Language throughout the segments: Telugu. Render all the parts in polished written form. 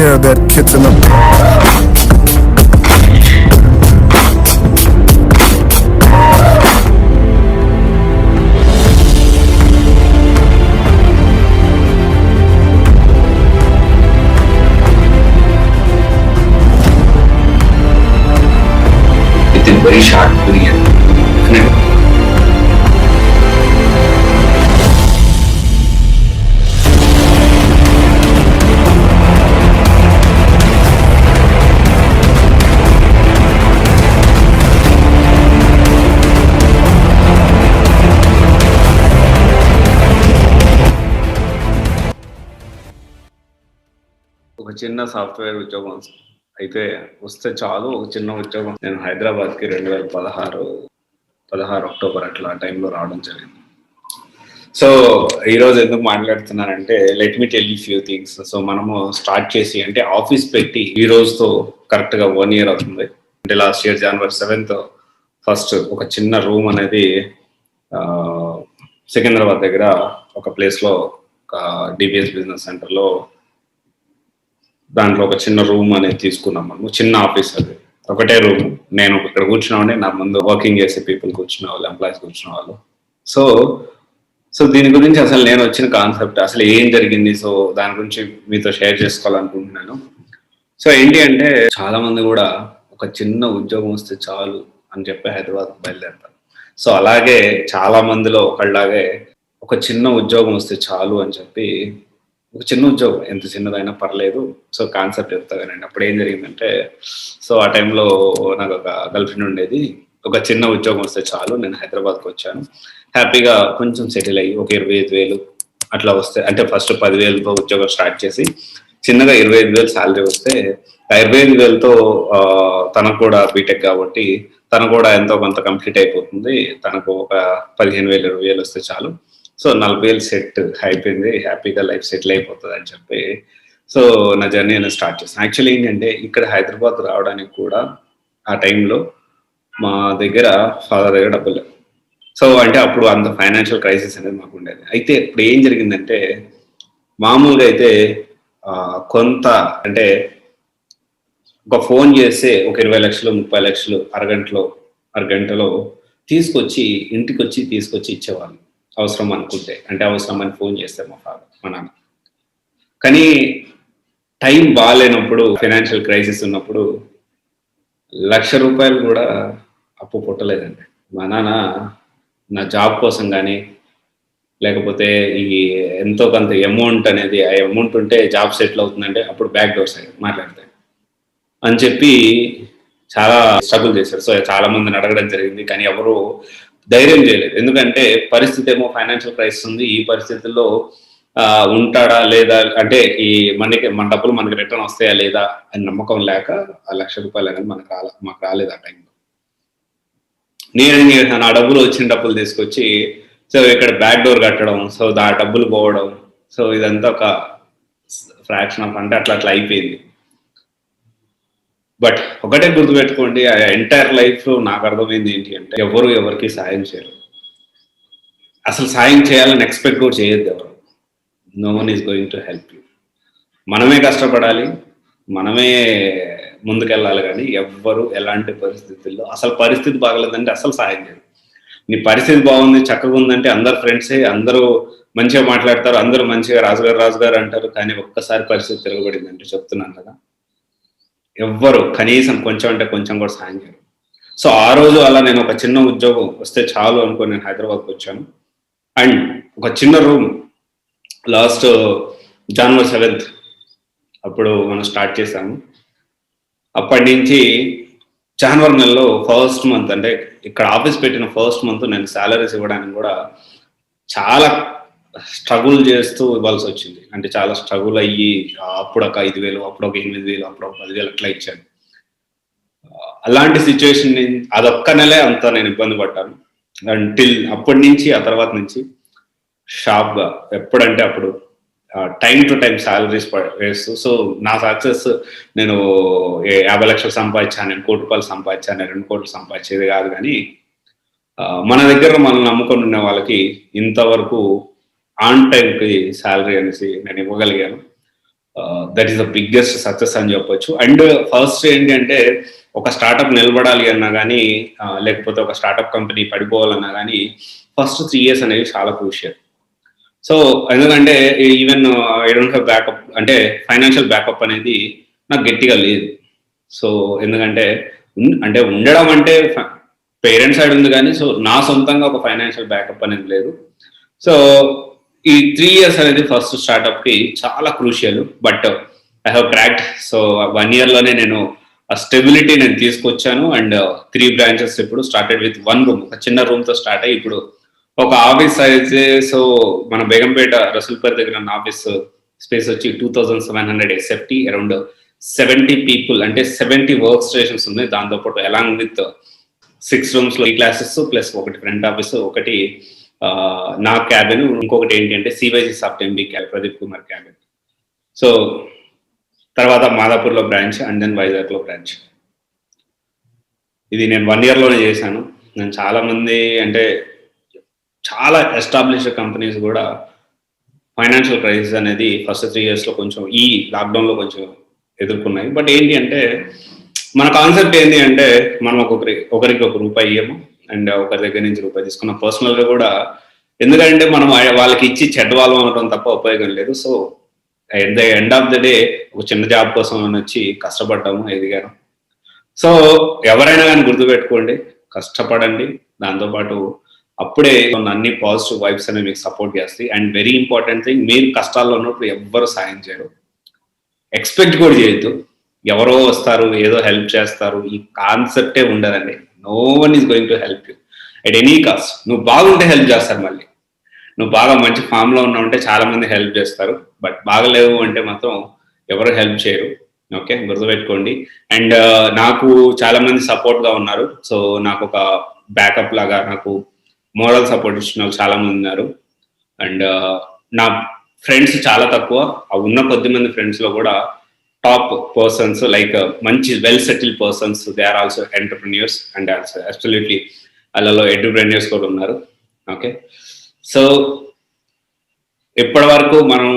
Yeah, that kid's in the within very short period. ఒక చిన్న సాఫ్ట్వేర్ ఉద్యోగం అయితే వస్తే చాలు, ఒక చిన్న ఉద్యోగం. నేను హైదరాబాద్కి 2016 అక్టోబర్ అట్లా ఆ టైంలో రావడం జరిగింది. సో ఈరోజు ఎందుకు మాట్లాడుతున్నానంటే, let me tell you few things. So మనము స్టార్ట్ చేసి అంటే ఆఫీస్ పెట్టి ఈ రోజుతో కరెక్ట్గా 1 year అవుతుంది. అంటే last year January 7th first ఒక చిన్న రూమ్ అనేది సికింద్రాబాద్ దగ్గర ఒక ప్లేస్లో, ఒక డిబిఎస్ బిజినెస్ సెంటర్లో, దాంట్లో ఒక చిన్న రూమ్ అనేది తీసుకున్నాం. మనము చిన్న ఆఫీస్, అది ఒకటే రూమ్. నేను ఇక్కడ కూర్చున్నామండి, నా ముందు వర్కింగ్ చేసే పీపుల్ కూర్చున్న వాళ్ళు, ఎంప్లాయీస్ కూర్చున్న వాళ్ళు. సో దీని గురించి అసలు నేను వచ్చిన కాన్సెప్ట్ అసలు ఏం జరిగింది, సో దాని గురించి మీతో షేర్ చేసుకోవాలనుకుంటున్నాను. సో ఏంటి అంటే, చాలా మంది కూడా ఒక చిన్న ఉద్యోగం వస్తే చాలు అని చెప్పి హైదరాబాద్కి బయలుదేరుతారు. సో అలాగే చాలా మందిలో ఒకళ్ళలాగే ఒక చిన్న ఉద్యోగం వస్తే చాలు అని చెప్పి, ఒక చిన్న ఉద్యోగం ఎంత చిన్నదైనా పర్లేదు, సో కాన్సెప్ట్ చెప్తానండి. అప్పుడు ఏం జరిగిందంటే, సో ఆ టైంలో నాకు ఒక గర్ల్ ఫ్రెండ్ ఉండేది. ఒక చిన్న ఉద్యోగం వస్తే చాలు, నేను హైదరాబాద్కి వచ్చాను, హ్యాపీగా కొంచెం సెటిల్ అయ్యి ఒక 25,000 అట్లా వస్తే, అంటే ఫస్ట్ 10,000తో ఉద్యోగం స్టార్ట్ చేసి చిన్నగా 25,000 శాలరీ వస్తే, ఆ 25,000తో తనకు కూడా బీటెక్ కాబట్టి తను కూడా ఎంతో కొంత కంప్లీట్ అయిపోతుంది. తనకు ఒక 15,000 20,000 వస్తే చాలు, సో 40,000 సెట్ అయిపోయింది, హ్యాపీగా లైఫ్ సెటిల్ అయిపోతుంది అని చెప్పి, సో నా జర్నీ అనేది స్టార్ట్ చేస్తాను. యాక్చువల్లీ ఏంటంటే, ఇక్కడ హైదరాబాద్ రావడానికి కూడా ఆ టైంలో మా దగ్గర ఫాదర్ దగ్గర డబ్బులు లేవు. సో అంటే అప్పుడు అంత ఫైనాన్షియల్ క్రైసిస్ అనేది మాకు ఉండేది. అయితే ఇప్పుడు ఏం జరిగిందంటే, మామూలుగా అయితే కొంత అంటే ఒక ఫోన్ చేస్తే ఒక 20 లక్షలు 30 లక్షలు అరగంటలో తీసుకొచ్చి ఇంటికి వచ్చి తీసుకొచ్చి ఇచ్చేవాళ్ళు, అవసరం అనుకుంటే. అంటే అవసరం అని ఫోన్ చేస్తే మా ఫాదర్, మా నాన్న. కానీ టైం బాగాలేనప్పుడు, ఫైనాన్షియల్ క్రైసిస్ ఉన్నప్పుడు ₹1,00,000 కూడా అప్పు పుట్టలేదండి. మా నాన్న నా జాబ్ కోసం కానీ, లేకపోతే ఈ ఎంతో కొంత అమౌంట్ అనేది, ఆ అమౌంట్ ఉంటే జాబ్ సెటిల్ అవుతుందంటే అప్పుడు బ్యాక్ డోర్స్ మాట్లాడతాయి అని చెప్పి చాలా స్ట్రగుల్ చేశారు. సో చాలా మందిని అడగడం జరిగింది, కానీ ఎవరు ధైర్యం చేయలేదు. ఎందుకంటే పరిస్థితి ఏమో ఫైనాన్షియల్ క్రైసిస్ ఉంది, ఈ పరిస్థితుల్లో ఉంటాడా లేదా, అంటే ఈ మన డబ్బులు మనకి రిటర్న్ వస్తాయా లేదా అని నమ్మకం లేక ఆ ₹1,00,000 అనేది మాకు రాలేదు ఆ టైంలో. నేనేం చేశాను, ఆ డబ్బులు వచ్చిన డబ్బులు తీసుకొచ్చి, సో ఇక్కడ బ్యాక్ డోర్ కట్టడం, సో ఆ డబ్బులు పోవడం, సో ఇదంతా ఒక ఫ్రాక్షన్ ఆఫ్, అంటే అట్లా అయిపోయింది. బట్ ఒకటే గుర్తుపెట్టుకోండి, ఆ ఎంటైర్ లైఫ్ నాకు అర్థమైంది ఏంటి అంటే, ఎవరికి సాయం చేయరు. అసలు సాయం చేయాలని ఎక్స్పెక్ట్ కూడా చేయొద్దు ఎవరు. No one is going to help you. మనమే కష్టపడాలి, మనమే ముందుకెళ్ళాలి, కానీ ఎవ్వరు ఎలాంటి పరిస్థితుల్లో, అసలు పరిస్థితి బాగలేదంటే అసలు సాయం చేయరు. నీ పరిస్థితి బాగుంది, చక్కగా ఉందంటే అందరు ఫ్రెండ్సే, అందరూ మంచిగా మాట్లాడతారు, అందరూ మంచిగా రాజుగారు అంటారు, కానీ ఒక్కసారి పరిస్థితి తిరగబడిందంటే చెప్తున్నాను కదా, ఎవ్వరు కనీసం కొంచెం అంటే కొంచెం కూడా సాయం చేయరు. సో ఆ రోజు అలా నేను ఒక చిన్న ఉద్యోగం వస్తే చాలు అనుకుని నేను హైదరాబాద్కి వచ్చాను. అండ్ ఒక చిన్న రూమ్ లాస్ట్ January 7th అప్పుడు మనం స్టార్ట్ చేశాము. అప్పటి నుంచి జనవరి నెలలో ఫస్ట్ మంత్, అంటే ఇక్కడ ఆఫీస్ పెట్టిన ఫస్ట్ మంత్ నేను శాలరీస్ ఇవ్వడానికి కూడా చాలా స్ట్రగుల్ చేస్తూ ఇవ్వాల్సి వచ్చింది. అంటే చాలా స్ట్రగుల్ అయ్యి అప్పుడు ఒక 5,000, అప్పుడు ఒక 8,000, అప్పుడు ఒక 10,000 అట్లా ఇచ్చాను. అలాంటి సిచ్యువేషన్ అదొక్క నెలే అంతా నేను ఇబ్బంది పడ్డాను. అంటిల్ అప్పటి నుంచి, ఆ తర్వాత నుంచి షార్ప్గా ఎప్పుడంటే అప్పుడు టైం టు టైం శాలరీస్ వేస్తూ, సో నా సక్సెస్ నేను 50 లక్షలు సంపాదించాను, నేను ₹1,00,00,000 సంపాదించాను, 2 కోట్లు సంపాదించేది కాదు. కానీ మన దగ్గర మనం నమ్ముకొని ఉన్న వాళ్ళకి ఇంతవరకు ఆన్ టైంకి శాలరీ అనేసి నేను ఇవ్వగలిగాను. That is the biggest success అని చెప్పొచ్చు. అండ్ ఫస్ట్ ఏంటంటే ఒక స్టార్ట్అప్ నిలబడాలి అన్నా కానీ లేకపోతే ఒక స్టార్ట్అప్ కంపెనీ పడిపోవాలన్నా కానీ ఫస్ట్ 3 years అనేవి చాలా క్రూషియల్. సో ఎందుకంటే even I don't have backup, అంటే ఫైనాన్షియల్ బ్యాకప్ అనేది నాకు గట్టిగా లేదు. సో ఎందుకంటే అంటే ఉండడం అంటే పేరెంట్స్ సైడ్ ఉంది కానీ సో నా సొంతంగా ఒక ఫైనాన్షియల్ బ్యాకప్ అనేది లేదు. సో ఈ 3 years అనేది ఫస్ట్ స్టార్ట్అప్ కి చాలా crucial. But I have cracked. So 1 year లోనే నేను ఆ స్టెబిలిటీ నేను తీసుకొచ్చాను. అండ్ 3 branches ఇప్పుడు స్టార్టెడ్ విత్ 1 room, ఒక చిన్న రూమ్ తో స్టార్ట్ అయ్యి ఇప్పుడు ఒక ఆఫీస్ అయితే సో మన బేగంపేట రసూల్పేట దగ్గర ఉన్న ఆఫీస్ స్పేస్ వచ్చి 2700 SFT, అరౌండ్ 70 people, అంటే 70 వర్క్ స్టేషన్స్ ఉన్నాయి. దాంతోపాటు అలాంగ్ విత్ 6 rooms లో క్లాసెస్ ప్లస్ ఒకటి ఫ్రంట్ ఆఫీస్, ఒకటి నా క్యాబిన్, ఇంకొకటి ఏంటి అంటే CYC soft MB Pradeep Kumar cabin. So తర్వాత మాదాపూర్లో బ్రాంచ్ అండ్ దెన్ వైజాగ్లో బ్రాంచ్. ఇది నేను 1 year లోనే చేశాను. నేను చాలా మంది అంటే చాలా ఎస్టాబ్లిష్డ్ కంపెనీస్ కూడా ఫైనాన్షియల్ క్రైసిస్ అనేది ఫస్ట్ 3 years లో కొంచెం ఈ లాక్డౌన్లో కొంచెం ఎదుర్కొన్నాయి. బట్ ఏంటి అంటే మన కాన్సెప్ట్ ఏంటి అంటే మనం ఒకరికి ఒక రూపాయి ఇయ్యము అండ్ ఒకరి దగ్గర నుంచి రూపాయి తీసుకున్నాం పర్సనల్గా కూడా. ఎందుకంటే మనం వాళ్ళకి ఇచ్చి చెడ్డవాళ్ళం అనడం తప్ప ఉపయోగం లేదు. So at the end of the day ఒక చిన్న జాబ్ కోసం వచ్చి కష్టపడ్డాము, ఎదిగాను. సో ఎవరైనా కానీ గుర్తుపెట్టుకోండి, కష్టపడండి. దాంతోపాటు అప్పుడే అన్ని పాజిటివ్ వైబ్స్ అనేవి మీకు సపోర్ట్ చేస్తాయి. అండ్ వెరీ ఇంపార్టెంట్ థింగ్, మీరు కష్టాల్లో ఉన్నప్పుడు ఎవ్వరు సాయం చేయరు, ఎక్స్పెక్ట్ కూడా చేయొద్దు. ఎవరో వస్తారు ఏదో హెల్ప్ చేస్తారు, ఈ కాన్సెప్టే ఉండదండి. No one is going to help you at any cost. నువ్వు బాగుంటే హెల్ప్ చేస్తారు, మళ్ళీ నువ్వు బాగా మంచి ఫామ్లో ఉన్నావు అంటే చాలా మంది హెల్ప్ చేస్తారు. బట్ బాగలేవు అంటే మాత్రం ఎవరు హెల్ప్ చేయరు. ఓకే, గుర్తుపెట్టుకోండి. అండ్ నాకు చాలా మంది సపోర్ట్గా ఉన్నారు. సో నాకు ఒక బ్యాకప్ లాగా నాకు మోరల్ సపోర్ట్ ఇచ్చిన వాళ్ళు చాలా మంది ఉన్నారు. అండ్ నా ఫ్రెండ్స్ చాలా తక్కువ, ఉన్న కొద్ది మంది ఫ్రెండ్స్లో కూడా టాప్ పర్సన్స్ లైక్ మంచి well settle persons, they are also entrepreneurs and also absolutely వాళ్ళలో ఎంటర్ప్రెన్యూర్స్ కూడా ఉన్నారు. ఓకే, సో ఇప్పటి వరకు మనం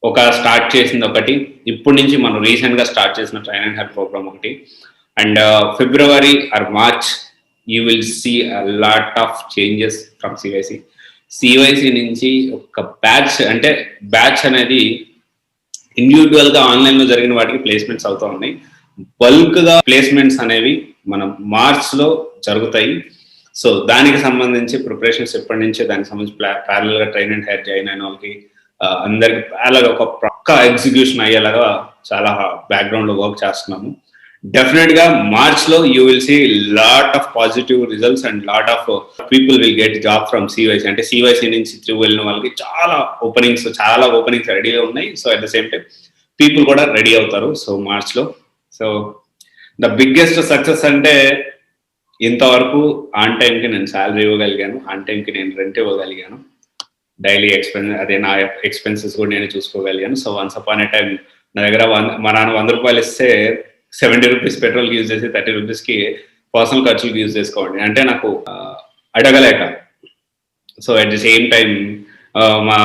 ఒక స్టార్ట్ చేసింది ఒకటి, ఇప్పటి నుంచి మనం రీసెంట్గా స్టార్ట్ చేసిన ట్రైన్ అండ్ హెల్ప్ ప్రోగ్రామ్ ఒకటి. And February or March you will see a lot of changes from CYC. CYC నుంచి ఒక బ్యాచ్, అంటే బ్యాచ్ అనేది ఇండివిజువల్ గా ఆన్లైన్ లో జరిగిన వాటికి ప్లేస్మెంట్స్ అవుతూ ఉన్నాయి. బల్క్ గా ప్లేస్మెంట్స్ అనేవి మనం మార్చ్ లో జరుగుతాయి. సో దానికి సంబంధించి ప్రిపరేషన్స్ ఎప్పటి నుంచే దానికి సంబంధించి ప్యారల్ గా ట్రైన్ అండ్ హెయిర్ జాయిన్ అయిన వాళ్ళకి అందరికి ప్యారల్ ఒక పక్కా ఎగ్జిక్యూషన్ అయ్యేలాగా చాలా బ్యాక్గ్రౌండ్ లో వర్క్ చేస్తున్నాము. డెఫినెట్ గా మార్చ్ లో you will see lot of positive results and lot of people will get job from CYC. అంటే సివైసి నుంచి త్రూ వెళ్ళిన వాళ్ళకి చాలా ఓపెనింగ్స్ రెడీగా ఉన్నాయి. So at the same time people కూడా రెడీ అవుతారు. సో మార్చ్ లో సో ద బిగ్గెస్ట్ సక్సెస్ అంటే ఇంతవరకు ఆన్ టైంకి నేను శాలరీ ఇవ్వగలిగాను, ఆన్ టైంకి నేను రెంట్ ఇవ్వగలిగాను, డైలీ అదే నా ఎక్స్పెన్సెస్ కూడా నేను చూసుకోగలిగాను. So once upon a time నా దగ్గర మా నాన్న 100 రూపాయలు ఇస్తే 70 రూపీస్ పెట్రోల్కి యూజ్ చేసి 30 రూపీస్కి పర్సనల్ ఖర్చులకు యూజ్ చేసుకోండి అంటే నాకు అడగలేక. So at the same time మా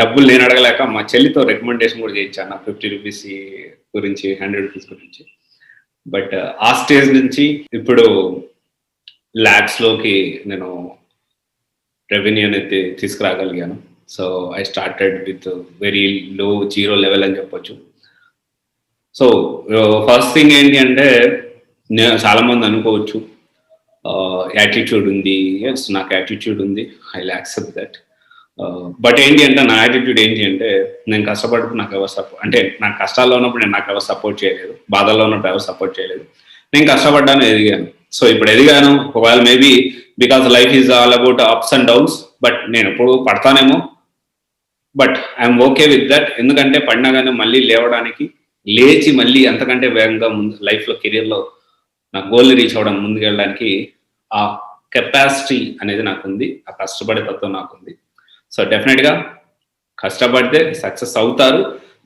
డబ్బులు నేను అడగలేక మా చెల్లితో రికమెండేషన్ కూడా చేయించాను నాకు 50 రూపీస్ గురించి, 100 రూపీస్ గురించి. బట్ ఆ స్టేజ్ నుంచి ఇప్పుడు ల్యాక్స్లోకి నేను రెవెన్యూ అనేది తీసుకురాగలిగాను. So I started with very low, 0 level అని చెప్పొచ్చు. సో ఫస్ట్ థింగ్ ఏంటి అంటే చాలా మంది అనుకోవచ్చు యాటిట్యూడ్ ఉంది. ఎస్, నాకు యాటిట్యూడ్ ఉంది, I will accept that. But ఏంటి అంటే నా యాటిట్యూడ్ ఏంటి అంటే నేను కష్టపడినప్పుడు నాకు ఎవరు సపోర్ట్, అంటే నాకు కష్టాల్లో ఉన్నప్పుడు నేను నాకు ఎవరు సపోర్ట్ చేయలేదు, బాధల్లో ఉన్నప్పుడు ఎవరు సపోర్ట్ చేయలేదు. నేను కష్టపడ్డాను, ఎదిగాను. సో ఇప్పుడు ఎదిగాను. ఒకవేళ maybe because life is all about ups and downs, but నేను ఎప్పుడు పడతానేమో, but I'm okay with that. ఎందుకంటే పడినా కానీ మళ్ళీ లేవడానికి, లేచి మళ్ళీ అంతకంటే వేగంగా ముందు లైఫ్లో కెరీర్లో నా గోల్ని రీచ్ అవ్వడం, ముందుకు వెళ్ళడానికి ఆ కెపాసిటీ అనేది నాకు ఉంది, ఆ కష్టపడే తత్వం నాకు ఉంది. సో డెఫినెట్గా కష్టపడితే సక్సెస్ అవుతారు.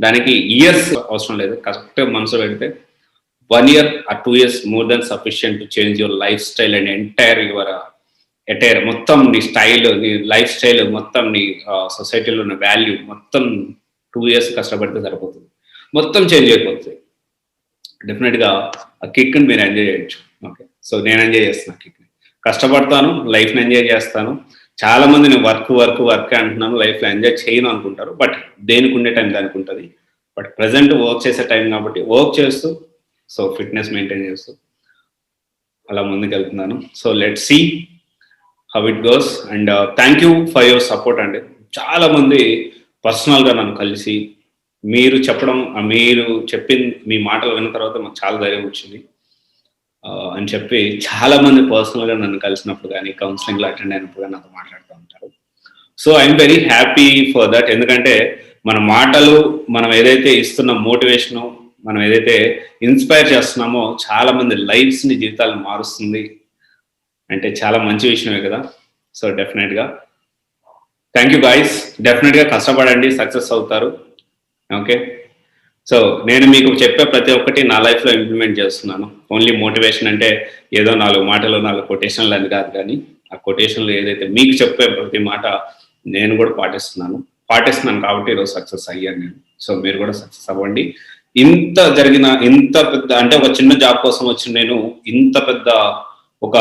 దానికి ఇయర్స్ అవసరం లేదు, కరెక్ట్గా మనసు పెడితే 1 year or 2 years more than sufficient to change your life style and entire మొత్తం నీ స్టైల్, నీ లైఫ్ స్టైల్, మొత్తం నీ సొసైటీలో ఉన్న వాల్యూ మొత్తం 2 years కష్టపడితే సరిపోతుంది. మొత్తం చేంజ్ అయిపోతుంది. డెఫినెట్గా ఆ కిక్ని మీరు ఎంజాయ్ చేయొచ్చు. ఓకే, సో నేను ఎంజాయ్ చేస్తున్నా కిక్ని, కష్టపడతాను, లైఫ్ని ఎంజాయ్ చేస్తాను. చాలా మంది నేను వర్క్ అంటున్నాను, లైఫ్లో ఎంజాయ్ చేయను అనుకుంటారు. బట్ దేనికి ఉండే టైం దానికి ఉంటుంది. బట్ ప్రజెంట్ వర్క్ చేసే టైం కాబట్టి వర్క్ చేస్తూ, సో ఫిట్నెస్ మెయింటైన్ చేస్తూ అలా ముందుకు వెళ్తున్నాను. So let see how it goes. And thank you for your support అండి. చాలా మంది పర్సనల్గా నన్ను కలిసి మీరు చెప్పడం, మీరు చెప్పిన మీ మాటలు విన్న తర్వాత మాకు చాలా ధైర్యం వచ్చింది అని చెప్పి చాలా మంది పర్సనల్గా నన్ను కలిసినప్పుడు కానీ, కౌన్సిలింగ్లో అటెండ్ అయినప్పుడు కానీ నాతో మాట్లాడుతూ ఉంటారు. So I'm very happy for that. ఎందుకంటే మన మాటలు, మనం ఏదైతే ఇస్తున్న మోటివేషను, మనం ఏదైతే ఇన్స్పైర్ చేస్తున్నామో చాలా మంది లైఫ్స్ని, జీవితాలను మారుస్తుంది అంటే చాలా మంచి విషయమే కదా. సో డెఫినెట్గా థ్యాంక్ యూ గాయస్. డెఫినెట్గా కష్టపడండి, సక్సెస్ అవుతారు. ఓకే, సో నేను మీకు చెప్పే ప్రతి ఒక్కటి నా లైఫ్లో ఇంప్లిమెంట్ చేస్తున్నాను. ఓన్లీ మోటివేషన్ అంటే ఏదో 4 మాటలు 4 కొటేషన్లు అని కాదు, కానీ ఆ కొటేషన్లు ఏదైతే మీకు చెప్పే ప్రతి మాట నేను కూడా పాటిస్తున్నాను కాబట్టి ఈరోజు సక్సెస్ అయ్యాను నేను. సో మీరు కూడా సక్సెస్ అవ్వండి. ఇంత పెద్ద అంటే ఒక చిన్న జాబ్ కోసం వచ్చిన నేను ఇంత పెద్ద ఒక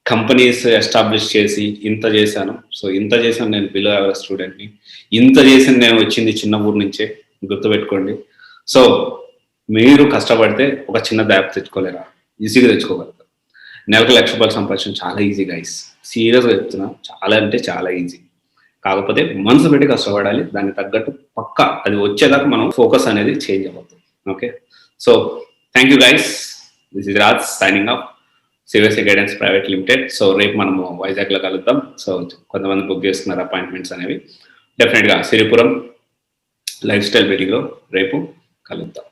కంపెనీస్ ఎస్టాబ్లిష్ చేసి ఇంత చేశాను. సో ఇంత చేశాను నేను, బిలో యావరేజ్ స్టూడెంట్ని. ఇంత చేసింది నేను వచ్చింది చిన్న ఊరు నుంచే, గుర్తుపెట్టుకోండి. సో మీరు కష్టపడితే ఒక చిన్న బ్యాగ్ తెచ్చుకోలేరా? ఈజీగా తెచ్చుకోగలుగుతారు. నెలకు ₹1,00,000 సంపాదించడం చాలా ఈజీ గైస్, సీరియస్గా చెప్తున్నా. చాలా అంటే చాలా ఈజీ. కాకపోతే మనసు పెట్టి కష్టపడాలి, దానికి తగ్గట్టు పక్కా అది వచ్చేదాకా మనం ఫోకస్ అనేది చేంజ్ అవ్వద్దు. Okay, so thank you guys. This is Raj signing off CVSE guidance private limited. So రేపు మనము వైజాగ్లో కలుద్దాం. సో కొంతమంది బుక్ చేస్తున్నారు అపాయింట్మెంట్స్ అనేవి. డెఫినెట్గా సిరిపురం లైఫ్ స్టైల్ మీటింగ్లో రేపు కలుద్దాం.